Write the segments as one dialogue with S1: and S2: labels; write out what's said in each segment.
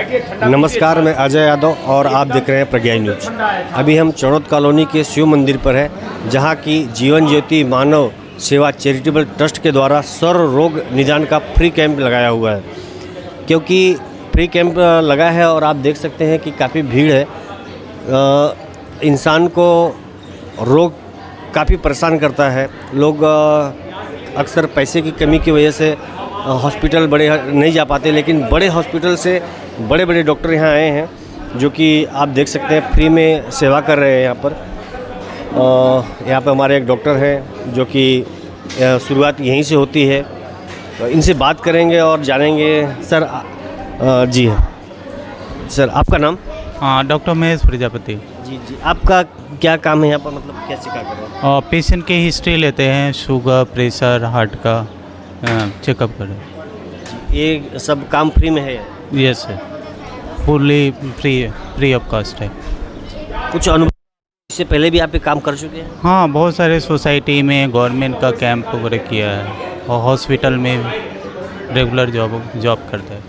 S1: नमस्कार, मैं अजय यादव और आप देख रहे हैं प्रज्ञा न्यूज। अभी हम चड़ौत कॉलोनी के शिव मंदिर पर हैं, जहां की जीवन ज्योति मानव सेवा चैरिटेबल ट्रस्ट के द्वारा सर्व रोग निदान का फ्री कैंप लगाया हुआ है। क्योंकि फ्री कैंप लगा है और आप देख सकते हैं कि काफ़ी भीड़ है। इंसान को रोग काफ़ी परेशान करता है। लोग अक्सर पैसे की कमी की वजह से हॉस्पिटल बड़े नहीं जा पाते, लेकिन बड़े हॉस्पिटल से बड़े बड़े डॉक्टर यहाँ आए हैं, जो कि आप देख सकते हैं फ्री में सेवा कर रहे हैं यहाँ पर। यहाँ पर हमारे एक डॉक्टर हैं जो कि शुरुआत यहीं से होती है। तो इनसे बात करेंगे और जानेंगे। सर जी हाँ सर, आपका नाम?
S2: हाँ, डॉक्टर महेश प्रजापति।
S1: जी जी, आपका क्या काम है यहाँ पर, मतलब कैसे क्या कर रहे हैं?
S2: पेशेंट की हिस्ट्री लेते हैं, शुगर, प्रेशर, हार्ट का चेकअप करें।
S1: ये सब काम फ्री में है?
S2: Yes sir, fully free of cost है।
S1: कुछ अनुभव, इससे पहले भी आप ये काम कर चुके हैं?
S2: हाँ, बहुत सारे सोसाइटी में गवर्नमेंट का कैंप वगैरह किया है और हॉस्पिटल में रेगुलर जॉब करते हैं।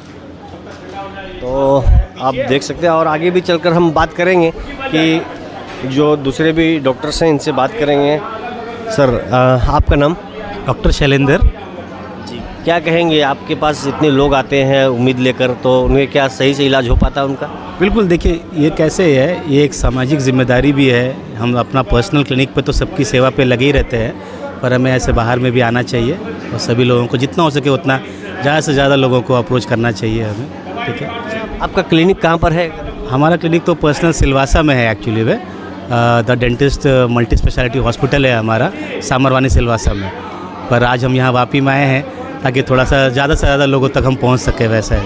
S1: तो आप देख सकते हैं और आगे भी चलकर हम बात करेंगे कि जो दूसरे भी डॉक्टर्स हैं इनसे बात करेंगे। सर आपका नाम?
S3: डॉक्टर शैलेंद्र।
S1: जी, क्या कहेंगे, आपके पास इतने लोग आते हैं उम्मीद लेकर, तो उन्हें क्या सही से इलाज हो पाता है उनका?
S3: बिल्कुल, देखिए ये कैसे है, ये एक सामाजिक जिम्मेदारी भी है। हम अपना पर्सनल क्लिनिक पे तो सबकी सेवा पे लगे ही रहते हैं, पर हमें ऐसे बाहर में भी आना चाहिए और सभी लोगों को जितना हो सके उतना ज़्यादा से ज़्यादा लोगों को अप्रोच करना चाहिए हमें। ठीक है।
S1: आपका क्लिनिक कहाँ पर है?
S3: हमारा क्लिनिक तो पर्सनल सिलवासा में है एक्चुअली में। The dentist multi speciality hospital है हमारा सामरवानी सिलवासा में, पर आज हम यहाँ वापी में आए हैं ताकि थोड़ा सा ज़्यादा से ज़्यादा लोगों तक हम पहुँच सके। वैसा है,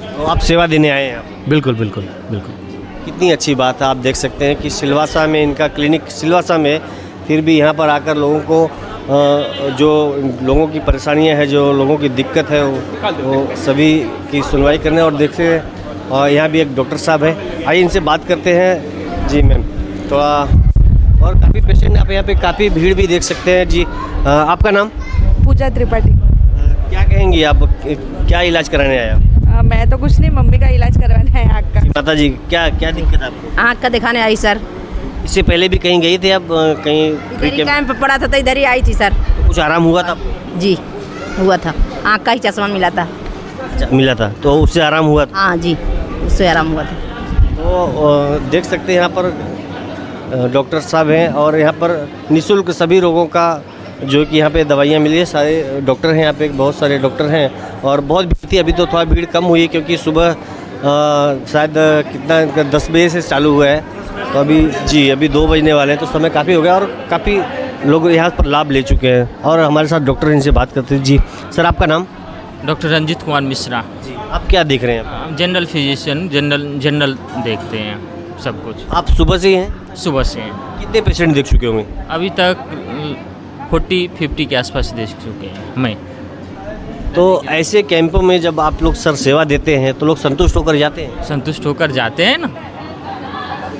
S1: तो आप सेवा देने आए हैं?
S3: बिल्कुल बिल्कुल बिल्कुल।
S1: कितनी अच्छी बात है। आप देख सकते हैं कि सिलवासा में इनका क्लिनिक सिलवासा में, फिर भी यहाँ पर आकर लोगों को जो लोगों की परेशानियां हैं, जो लोगों की दिक्कत है, वो सभी की सुनवाई करने। और देखते हैं और यहाँ भी एक डॉक्टर साहब है, आइए इनसे बात करते हैं। जी मैम, थोड़ा और काफ़ी पेशेंट आप यहाँ पे काफ़ी भीड़ भी देख सकते हैं। जी आपका नाम?
S4: पूजा त्रिपाठी।
S1: क्या कहेंगी आप, क्या इलाज कराने आए आप?
S4: मैं तो कुछ नहीं, मम्मी का इलाज करवाने है आँख का।
S1: माता जी, क्या क्या दिक्कत है आपको?
S5: आँख का दिखाने आई सर।
S1: इससे पहले भी कहीं गई थी आप? कहीं
S5: इधर ही कैंप पड़ा था तो इधर ही आई थी सर।
S1: तो कुछ आराम हुआ था आपको?
S5: जी हुआ था, आँख का ही चश्मा मिला था।
S1: मिला था तो उससे आराम हुआ था?
S5: हाँ जी, उससे आराम हुआ था।
S1: तो देख सकते हैं यहाँ पर डॉक्टर साहब हैं और यहाँ पर निःशुल्क सभी रोगों का जो कि यहाँ पे दवाइयाँ मिली है। सारे डॉक्टर हैं यहाँ पे, बहुत सारे डॉक्टर हैं और बहुत भीड़ थी। अभी तो थोड़ा भीड़ कम हुई है क्योंकि सुबह शायद कितना 10 बजे से चालू हुआ है, तो अभी 2 बजने वाले हैं, तो समय काफ़ी हो गया और काफ़ी लोग यहाँ पर लाभ ले चुके हैं। और हमारे साथ डॉक्टर इनसे बात करते हैं। जी सर, आपका नाम?
S6: डॉक्टर रंजीत कुमार मिश्रा।
S1: जी, आप क्या देख रहे हैं?
S6: जनरल फिजिशियन, जनरल देखते हैं सब कुछ।
S1: आप सुबह से ही हैं?
S6: सुबह से हैं।
S1: कितने पेशेंट देख चुके होंगे?
S6: अभी तक 40-50 के आसपास देख चुके हैं मैं।
S1: तो ऐसे कैंपों में जब आप लोग सर सेवा देते हैं तो लोग संतुष्ट होकर जाते हैं?
S6: संतुष्ट होकर जाते हैं ना,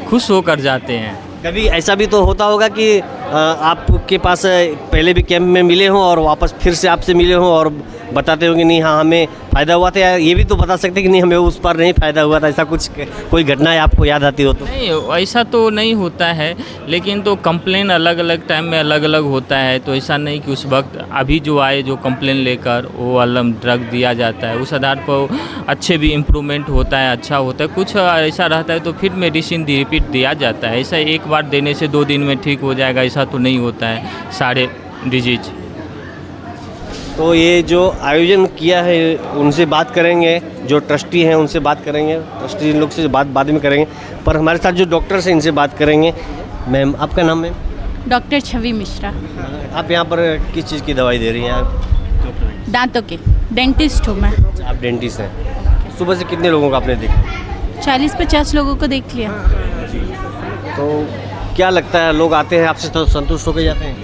S6: खुश होकर जाते हैं।
S1: कभी ऐसा भी तो होता होगा कि आपके पास पहले भी कैंप में मिले हों और वापस फिर से आपसे मिले हों और बताते हो कि नहीं हाँ हमें फ़ायदा हुआ था, या ये भी तो बता सकते हैं कि नहीं हमें उस पर नहीं फ़ायदा हुआ था। ऐसा कुछ कोई घटना आपको याद आती हो तो?
S6: नहीं, ऐसा तो नहीं होता है, लेकिन तो कंप्लेन अलग अलग टाइम में अलग अलग होता है। तो ऐसा नहीं कि उस वक्त अभी जो आए जो कंप्लेन लेकर वो अलग ड्रग दिया जाता है, उस आधार पर अच्छे भी इम्प्रूवमेंट होता है, अच्छा होता है। कुछ ऐसा रहता है तो फिर मेडिसिन रिपीट दिया जाता है। ऐसा एक बार देने से 2 दिन में ठीक हो जाएगा ऐसा तो नहीं होता है सारे डिजीज।
S1: तो ये जो आयोजन किया है उनसे बात करेंगे, जो ट्रस्टी हैं उनसे बात करेंगे, ट्रस्टी लोग से बात बाद में करेंगे, पर हमारे साथ जो डॉक्टर्स हैं इनसे बात करेंगे। मैम, आपका नाम मैम?
S7: डॉक्टर छवि मिश्रा।
S1: आप यहाँ पर किस चीज़ की दवाई दे रही हैं आप?
S7: दांतों के डेंटिस्ट हूँ मैं।
S1: आप डेंटिस्ट हैं। सुबह से कितने लोगों का आपने देखा?
S7: 40-50 लोगों को देख लिया।
S1: तो क्या लगता है, लोग आते हैं आपसे तो संतुष्ट होकर जाते हैं?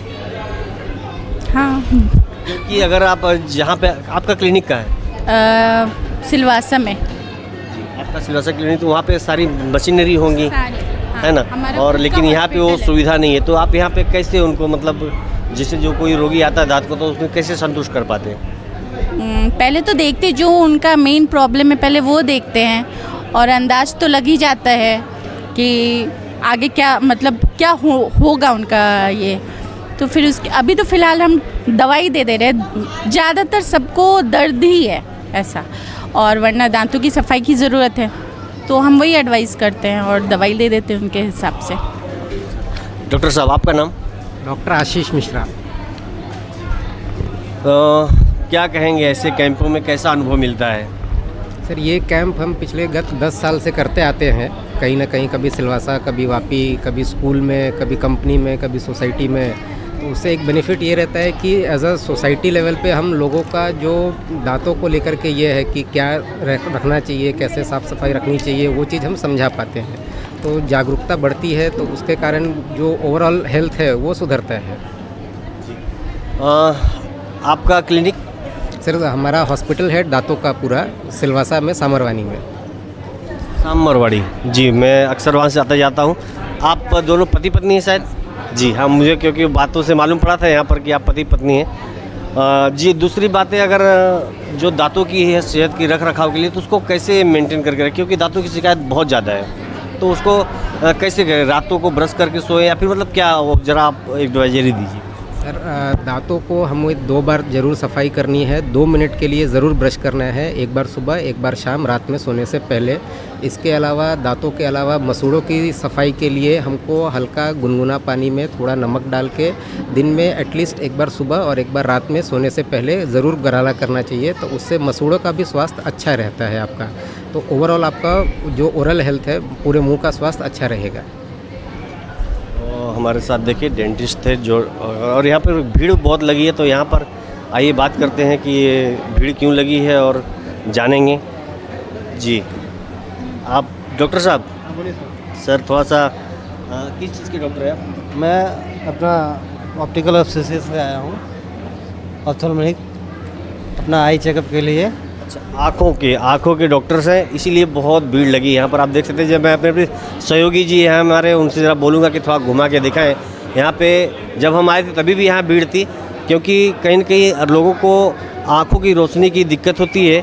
S7: हाँ।
S1: क्योंकि अगर आप जहाँ पे आपका क्लिनिक का है?
S7: सिलवासा में।
S1: आपका सिलवासा क्लिनिक, तो वहाँ पे सारी मशीनरी होंगी, है ना? और लेकिन यहाँ पे वो सुविधा नहीं है, तो आप यहाँ पे कैसे उनको, मतलब जैसे जो कोई रोगी आता है दांत को, तो उसमें कैसे संतुष्ट कर पाते हैं?
S7: पहले तो देखते जो उनका मेन प्रॉब्लम है पहले वो देखते हैं और अंदाज तो लग ही जाता है कि आगे क्या मतलब क्या होगा उनका ये। तो फिर उसके अभी तो फ़िलहाल हम दवाई दे रहे हैं, ज़्यादातर सबको दर्द ही है ऐसा, और वरना दांतों की सफाई की ज़रूरत है तो हम वही एडवाइस करते हैं और दवाई दे देते हैं उनके हिसाब से।
S1: डॉक्टर साहब आपका नाम?
S8: डॉक्टर आशीष मिश्रा।
S1: क्या कहेंगे ऐसे कैंपों में कैसा अनुभव मिलता है?
S8: सर ये कैंप हम पिछले गत 10 साल से करते आते हैं, कहीं ना कहीं, कभी सिलवासा, कभी वापी, कभी स्कूल में, कभी कंपनी में, कभी सोसाइटी में। तो उससे एक बेनिफिट ये रहता है कि एज अ सोसाइटी लेवल पे हम लोगों का जो दांतों को लेकर के ये है कि क्या रखना चाहिए, कैसे साफ़ सफाई रखनी चाहिए, वो चीज़ हम समझा पाते हैं। तो जागरूकता बढ़ती है तो उसके कारण जो ओवरऑल हेल्थ है वो सुधरता है।
S1: आपका क्लिनिक?
S8: सर हमारा हॉस्पिटल है दांतों का पूरा सिलवासा में, सामरवानी में।
S1: सामरवाड़ी, जी मैं अक्सर वहाँ से आता जाता हूँ। आप दोनों पति पत्नी हैं शायद? जी हाँ, मुझे क्योंकि बातों से मालूम पड़ा था यहाँ पर कि आप पति पत्नी हैं। जी दूसरी बात है, अगर जो दांतों की है सेहत की रख रखाव के लिए तो उसको कैसे मेंटेन करके रखें, क्योंकि दांतों की शिकायत बहुत ज़्यादा है, तो उसको कैसे करें? रातों को ब्रश करके सोए या फिर मतलब क्या, वो ज़रा आप एडवाइजरी दीजिए।
S8: सर दांतों को हमें 2 बार ज़रूर सफाई करनी है, 2 मिनट के लिए ज़रूर ब्रश करना है, एक बार सुबह एक बार शाम, रात में सोने से पहले। इसके अलावा दांतों के अलावा मसूड़ों की सफाई के लिए हमको हल्का गुनगुना पानी में थोड़ा नमक डाल के दिन में एटलीस्ट एक बार सुबह और एक बार रात में सोने से पहले ज़रूर गरारा करना चाहिए। तो उससे मसूड़ों का भी स्वास्थ्य अच्छा रहता है आपका। तो ओवरऑल आपका जो ओरल हेल्थ है, पूरे मुंह का स्वास्थ्य अच्छा रहेगा।
S1: हमारे साथ देखिए डेंटिस्ट थे जो, और यहाँ पर भीड़ बहुत लगी है, तो यहाँ पर आइए बात करते हैं कि ये भीड़ क्यों लगी है और जानेंगे। जी आप डॉक्टर साहब? सर थोड़ा सा किस चीज़ के डॉक्टर हैं आप?
S9: मैं अपना ऑप्टिकल ऑब्सेसिस से आया हूँ, ऑप्थेल्मिक, अपना आई चेकअप के लिए।
S1: अच्छा, आँखों के डॉक्टर्स हैं, इसीलिए बहुत भीड़ लगी यहाँ पर। आप देख सकते हैं, जब मैं अपने सहयोगी जी हैं हमारे, उनसे ज़रा बोलूँगा कि थोड़ा घुमा के दिखाएं। यहाँ पे जब हम आए थे तभी भी यहाँ भीड़ थी, क्योंकि कहीं न कहीं लोगों को आँखों की रोशनी की दिक्कत होती है।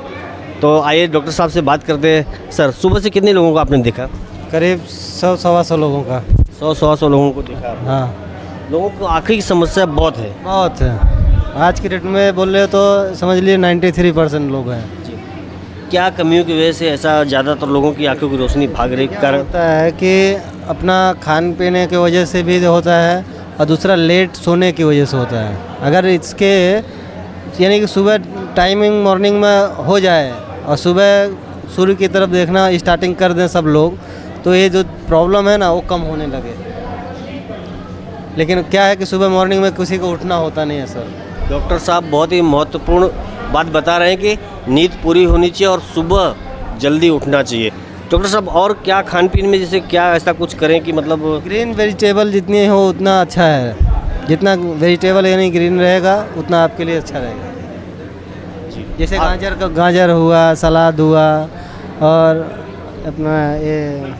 S1: तो आइए डॉक्टर साहब से बात करते हैं। सर सुबह से कितने लोगों को आपने देखा?
S9: करीब 100-125 लोगों का।
S1: 100-125 लोगों को देखा?
S9: हाँ,
S1: लोगों को आँखें की समस्या बहुत है।
S9: बहुत है। आज की डेट में बोल रहे तो समझ लीजिए 93% लोग हैं।
S1: क्या कमियों की वजह से ऐसा ज़्यादातर लोगों की आंखों की रोशनी भाग रही? कारण
S9: होता है कि अपना खान पीने की वजह से भी होता है, और दूसरा लेट सोने की वजह से होता है। अगर इसके यानी कि सुबह टाइमिंग मॉर्निंग में हो जाए और सुबह सूर्य की तरफ देखना स्टार्टिंग कर दें सब लोग, तो ये जो प्रॉब्लम है ना वो कम होने लगे। लेकिन क्या है कि सुबह मॉर्निंग में किसी को उठना होता नहीं है। सर
S1: डॉक्टर साहब बहुत ही महत्वपूर्ण बात बता रहे हैं कि नींद पूरी होनी चाहिए और सुबह जल्दी उठना चाहिए। डॉक्टर साहब और क्या खान पीन में जैसे क्या ऐसा कुछ करें कि मतलब
S9: ग्रीन वेजिटेबल जितनी हो उतना अच्छा है, जितना वेजिटेबल यानी ग्रीन रहेगा उतना आपके लिए अच्छा रहेगा। जैसे गाजर हुआ, सलाद हुआ, और अपना ये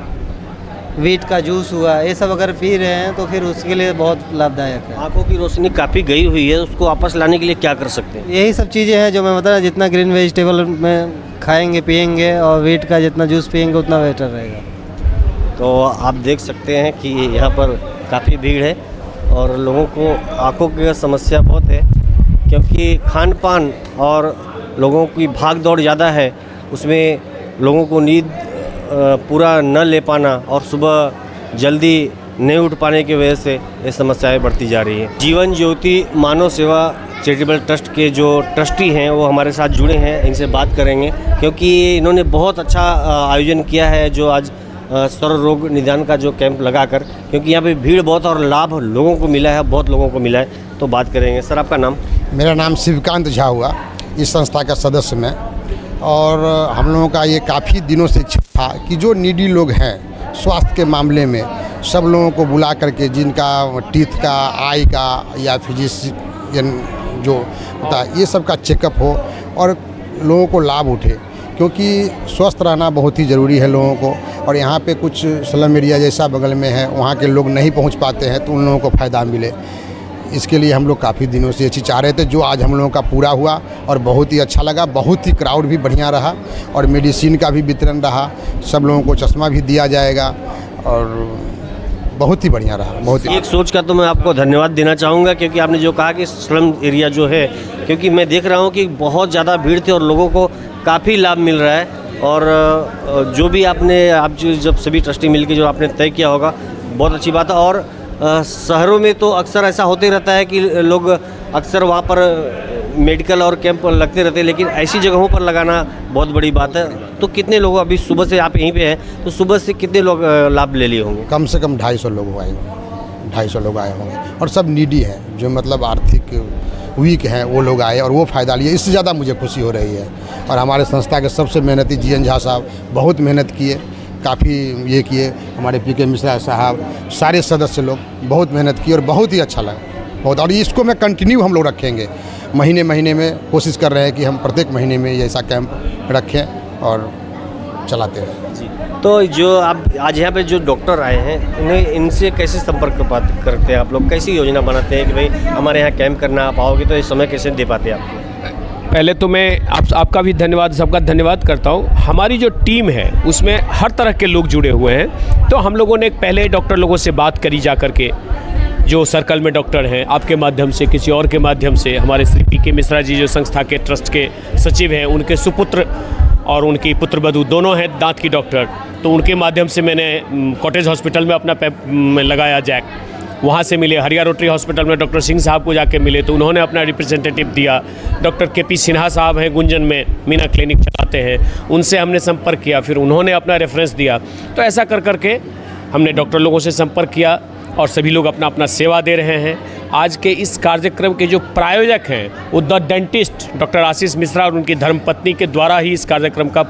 S9: वीट का जूस हुआ, ये सब अगर पी रहे हैं तो फिर उसके लिए बहुत लाभदायक है।
S1: आंखों की रोशनी काफ़ी गई हुई है, उसको वापस लाने के लिए क्या कर सकते हैं?
S9: यही सब चीज़ें हैं जो मैं बता रहा, जितना ग्रीन वेजिटेबल में खाएंगे पिएंगे और वीट का जितना जूस पिएंगे उतना बेटर रहेगा।
S1: तो आप देख सकते हैं कि यहाँ पर काफ़ी भीड़ है और लोगों को आंखों की समस्या बहुत है, क्योंकि खान पान और लोगों की भाग दौड़ ज़्यादा है, उसमें लोगों को नींद पूरा न ले पाना और सुबह जल्दी नहीं उठ पाने की वजह से ये समस्याएं बढ़ती जा रही हैं। जीवन ज्योति मानव सेवा चैरिटेबल ट्रस्ट के जो ट्रस्टी हैं वो हमारे साथ जुड़े हैं, इनसे बात करेंगे, क्योंकि इन्होंने बहुत अच्छा आयोजन किया है जो आज सर्व रोग निदान का जो कैंप लगाकर, क्योंकि यहाँ पे भीड़ बहुत और लाभ लोगों को मिला है, बहुत लोगों को मिला है। तो बात करेंगे। सर आपका नाम?
S10: मेरा नाम शिवकांत झा हुआ, इस संस्था का सदस्य मैं। और हम लोगों का ये काफ़ी दिनों से इच्छा था कि जो नीडी लोग हैं स्वास्थ्य के मामले में, सब लोगों को बुला करके जिनका टीथ का, आई का या फिजिशियन जो होता है ये सब का चेकअप हो और लोगों को लाभ उठे, क्योंकि स्वस्थ रहना बहुत ही ज़रूरी है लोगों को। और यहाँ पे कुछ स्लम एरिया जैसा बगल में है, वहाँ के लोग नहीं पहुँच पाते हैं, तो उन लोगों को फ़ायदा मिले। इसके लिए हम लोग काफ़ी दिनों से ये चीज़ चाह रहे थे, जो आज हम लोगों का पूरा हुआ और बहुत ही अच्छा लगा। बहुत ही क्राउड भी बढ़िया रहा और मेडिसिन का भी वितरण रहा, सब लोगों को चश्मा भी दिया जाएगा और बहुत ही बढ़िया रहा। बहुत ही
S1: एक सोच का तो मैं आपको धन्यवाद देना चाहूँगा, क्योंकि आपने जो कहा कि स्लम एरिया जो है, क्योंकि मैं देख रहा हूँ कि बहुत ज़्यादा भीड़ थी और लोगों को काफ़ी लाभ मिल रहा है। और जो भी आप जब सभी ट्रस्टी मिलकर जो आपने तय किया होगा, बहुत अच्छी बात है। और शहरों में तो अक्सर ऐसा होते रहता है कि लोग अक्सर वहाँ पर मेडिकल और कैंप लगते रहते हैं, लेकिन ऐसी जगहों पर लगाना बहुत बड़ी बात है। तो कितने लोग, अभी सुबह से आप यहीं पे हैं, तो सुबह से कितने लोग लाभ ले लिए होंगे?
S10: कम से कम 250 लोग आए होंगे, 250 लोग आए होंगे और सब नीडी हैं, जो मतलब आर्थिक वीक हैं वो लोग आए और वो फ़ायदा लिए। इससे ज़्यादा मुझे खुशी हो रही है। और हमारे संस्था के सबसे मेहनती जीएन झा साहब बहुत मेहनत किए, काफ़ी ये किए, हमारे पीके मिश्रा साहब, सारे सदस्य लोग बहुत मेहनत की और बहुत ही अच्छा लगा बहुत। और इसको मैं कंटिन्यू हम लोग रखेंगे, महीने महीने में कोशिश कर रहे हैं कि हम प्रत्येक महीने में ऐसा कैंप रखें और चलाते रहें।
S1: तो जो आप आज यहाँ पे जो डॉक्टर आए हैं, इनसे कैसे संपर्क करते हैं आप लोग? कैसी योजना बनाते हैं कि भाई हमारे यहाँ कैंप करना आप आओगे, तो इस समय कैसे दे पाते हैं आपको?
S11: पहले तो मैं आपका भी धन्यवाद, सबका धन्यवाद करता हूँ। हमारी जो टीम है उसमें हर तरह के लोग जुड़े हुए हैं। तो हम लोगों ने पहले डॉक्टर लोगों से बात करी जा करके, जो सर्कल में डॉक्टर हैं, आपके माध्यम से, किसी और के माध्यम से, हमारे श्री पीके मिश्रा जी जो संस्था के ट्रस्ट के सचिव हैं, उनके सुपुत्र और उनकी पुत्रवधू दोनों हैं दांत की डॉक्टर, तो उनके माध्यम से मैंने कॉटेज हॉस्पिटल में अपना लगाया जैक, वहाँ से मिले। हरिया रोटरी हॉस्पिटल में डॉक्टर सिंह साहब को जाके मिले, तो उन्होंने अपना रिप्रेजेंटेटिव दिया। Doctor KP. सिन्हा साहब हैं गुंजन में, मीना क्लिनिक चलाते हैं, उनसे हमने संपर्क किया, फिर उन्होंने अपना रेफरेंस दिया। तो ऐसा कर करके हमने डॉक्टर लोगों से संपर्क किया और सभी लोग अपना अपना सेवा दे रहे हैं। आज के इस कार्यक्रम के जो प्रायोजक हैं वो the dentist doctor Ashish Mishra और उनकी धर्मपत्नी के द्वारा ही इस कार्यक्रम का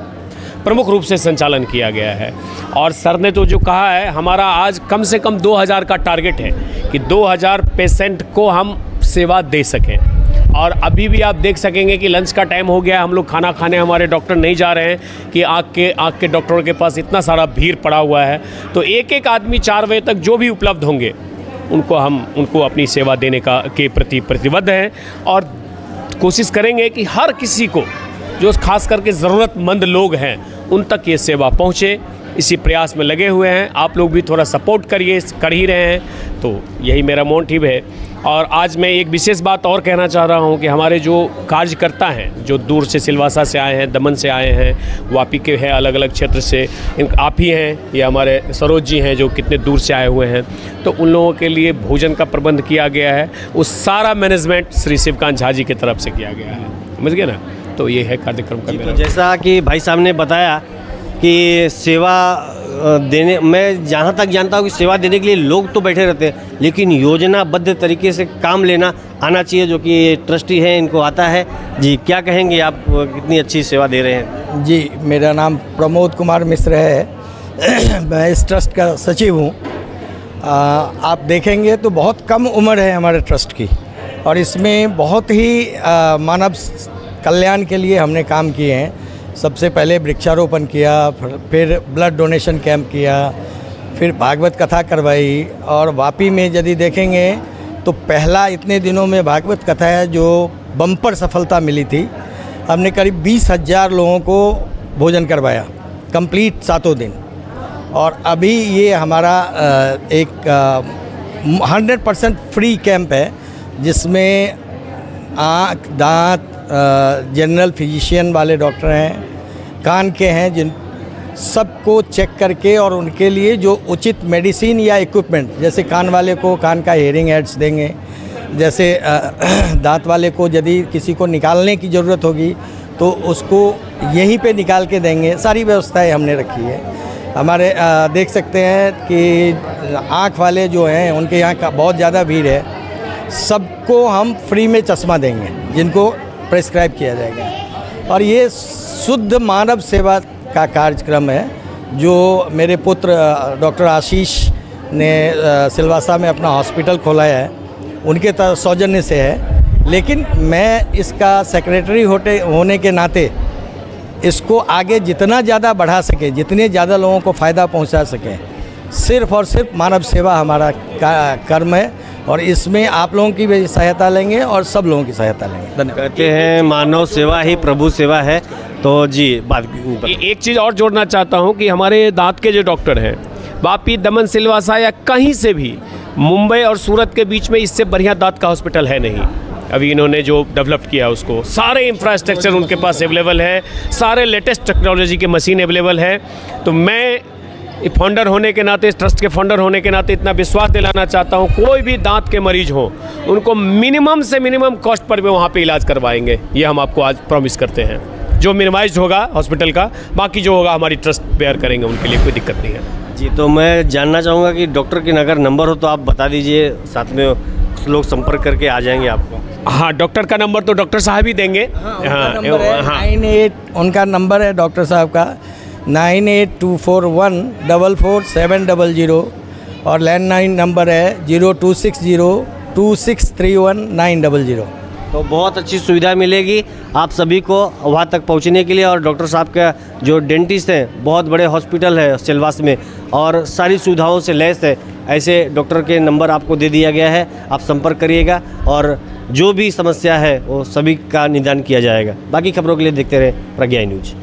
S11: प्रमुख रूप से संचालन किया गया है। और सर ने तो जो कहा है, हमारा आज कम से कम 2000 का टारगेट है कि 2000 पेशेंट को हम सेवा दे सकें। और अभी भी आप देख सकेंगे कि लंच का टाइम हो गया है, हम लोग खाना खाने हमारे डॉक्टर नहीं जा रहे हैं कि आँख के डॉक्टरों के पास इतना सारा भीड़ पड़ा हुआ है। तो एक एक आदमी 4 बजे तक जो भी उपलब्ध होंगे उनको अपनी सेवा देने के प्रति प्रतिबद्ध हैं और कोशिश करेंगे कि हर किसी को, जो खास करके ज़रूरतमंद लोग हैं, उन तक ये सेवा पहुँचे। इसी प्रयास में लगे हुए हैं। आप लोग भी थोड़ा सपोर्ट करिए, कर ही रहे हैं, तो यही मेरा मोटिव है। और आज मैं एक विशेष बात और कहना चाह रहा हूँ कि हमारे जो कार्यकर्ता हैं, जो दूर से सिलवासा से आए हैं, दमन से आए हैं, वापी के हैं, अलग अलग क्षेत्र से, आप ही हैं, ये हमारे सरोज जी हैं जो कितने दूर से आए हुए हैं, तो उन लोगों के लिए भोजन का प्रबंध किया गया है। उस सारा मैनेजमेंट श्री शिवकांत झा जी की तरफ से किया गया है, समझ गए ना। तो ये है कार्यक्रम का मेरा।
S1: तो जैसा कि भाई साहब ने बताया कि सेवा देने, मैं जहाँ तक जानता हूँ कि सेवा देने के लिए लोग तो बैठे रहते हैं, लेकिन योजनाबद्ध तरीके से काम लेना आना चाहिए, जो कि ट्रस्टी हैं इनको आता है। जी, क्या कहेंगे आप, कितनी अच्छी सेवा दे रहे हैं?
S12: जी, मेरा नाम प्रमोद कुमार मिश्र है। मैं इस ट्रस्ट का सचिव हूँ। आप देखेंगे तो बहुत कम उम्र है हमारे ट्रस्ट की, और इसमें बहुत ही मानव कल्याण के लिए हमने काम किए हैं। सबसे पहले वृक्षारोपण किया, फिर ब्लड डोनेशन कैंप किया, फिर भागवत कथा करवाई। और वापी में यदि देखेंगे तो पहला इतने दिनों में भागवत कथा है जो बम्पर सफलता मिली थी। हमने करीब 20,000 लोगों को भोजन करवाया कंप्लीट 7 दिन। और अभी ये हमारा एक 100% फ्री कैंप है, जिसमें आँख, दांत, जनरल फिजिशियन वाले डॉक्टर हैं, कान के हैं, जिन सबको चेक करके और उनके लिए जो उचित मेडिसिन या इक्विपमेंट, जैसे कान वाले को कान का हेयरिंग एड्स देंगे, जैसे दांत वाले को यदि किसी को निकालने की ज़रूरत होगी तो उसको यहीं पे निकाल के देंगे। सारी व्यवस्थाएं हमने रखी है। हमारे देख सकते हैं कि आँख वाले जो हैं उनके यहाँ का बहुत ज़्यादा भीड़ है, सबको हम फ्री में चश्मा देंगे जिनको प्रेस्क्राइब किया जाएगा। और ये शुद्ध मानव सेवा का कार्यक्रम है जो मेरे पुत्र डॉक्टर आशीष ने सिलवासा में अपना हॉस्पिटल खोला है, उनके सौजन्य से है। लेकिन मैं इसका सेक्रेटरी होने के नाते इसको आगे जितना ज़्यादा बढ़ा सके, जितने ज़्यादा लोगों को फ़ायदा पहुंचा सके, सिर्फ़ और सिर्फ मानव सेवा हमारा कर्म है। और इसमें आप लोगों की भी सहायता लेंगे और सब लोगों की सहायता लेंगे। धन्यवाद।
S1: कहते हैं मानव सेवा ही प्रभु सेवा है। तो जी बात
S11: एक चीज़ और जोड़ना चाहता हूं कि हमारे दांत के जो डॉक्टर हैं, वापी, दमन, सिलवासा या कहीं से भी, मुंबई और सूरत के बीच में इससे बढ़िया दांत का हॉस्पिटल है नहीं। अभी इन्होंने जो डेवलप किया उसको, सारे इंफ्रास्ट्रक्चर उनके पास अवेलेबल है, सारे लेटेस्ट टेक्नोलॉजी की मशीन अवेलेबल है। तो मैं फाउंडर होने के नाते, ट्रस्ट के फाउंडर होने के नाते इतना विश्वास दिलाना चाहता हूँ, कोई भी दांत के मरीज हो उनको मिनिमम से मिनिमम कॉस्ट पर भी वहाँ पे इलाज करवाएंगे। ये हम आपको आज प्रॉमिस करते हैं। जो मिनिमाइज होगा हॉस्पिटल का, बाकी जो होगा हमारी ट्रस्ट बेयर करेंगे, उनके लिए कोई दिक्कत नहीं है।
S1: जी, तो मैं जानना चाहूँगा कि डॉक्टर के अगर नंबर हो तो आप बता दीजिए, साथ में कुछ लोग संपर्क करके आ जाएंगे आपको।
S11: हाँ, डॉक्टर का नंबर तो डॉक्टर साहब ही देंगे।
S12: हाँ, उनका नंबर है डॉक्टर साहब का 9824144700 और लैंडलाइन नंबर है 0260263190।
S1: तो बहुत अच्छी सुविधा मिलेगी आप सभी को वहाँ तक पहुँचने के लिए। और डॉक्टर साहब का जो डेंटिस्ट हैं, बहुत बड़े हॉस्पिटल है सिलवास में और सारी सुविधाओं से लैस है। ऐसे डॉक्टर के नंबर आपको दे दिया गया है, आप संपर्क करिएगा और जो भी समस्या है वो सभी का निदान किया जाएगा। बाकी खबरों के लिए देखते रहे प्रज्ञा न्यूज।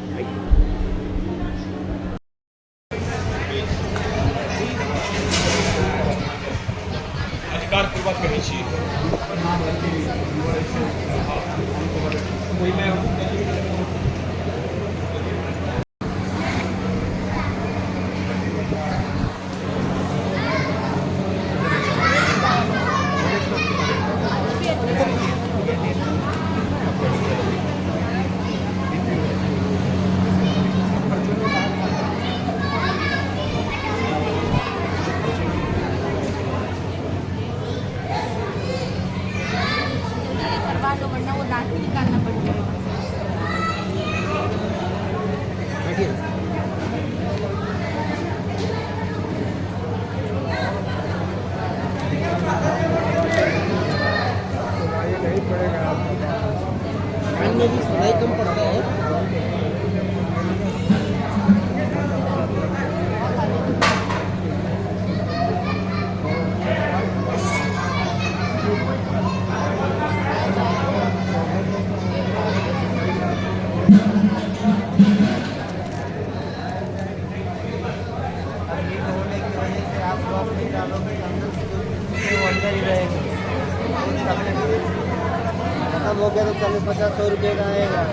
S9: खत्म हो गया तो 40-50-100 रुपये का आएगा।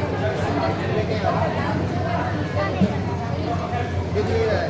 S9: दिख नहीं रहा है।